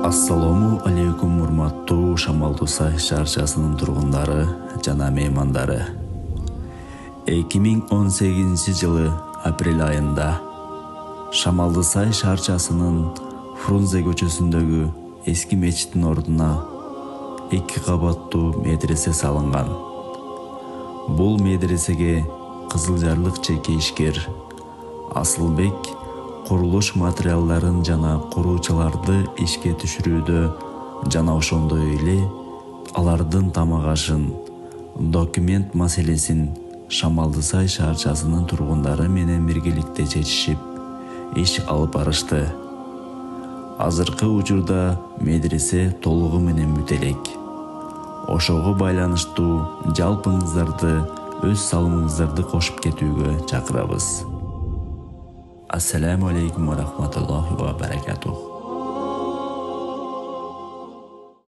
Ассаламу алейкум урматтуу Шамалдуу Сай шаарчасынын тургундары жана меймандары. 2018-жылы апрель айында Шамалдуу Сай шаарчасынын Фрунзе көчөсүндөгү эски мечиттин ордуна 2 кабаттуу медресе салынган. Бул медресеге Кызылжарлык чеки ишкер Асылбек курулуш материалдарын жана куруучуларды ишке түшүрүүдө жана ошондой эле алардын тамак ашын, документ маселесин Шамалдуу Сай шаарчасынын тургундары менен биргеликте чечишип, иш алып барышты. Азыркы учурда медресе толугу менен бүт элек. Ошого байланыштуу жалпыңыздарды өз салымыңыздарды кошуп кетүүгө чакырабыз. Ассаламу алейкум ва рахматуллахи ва баракатух.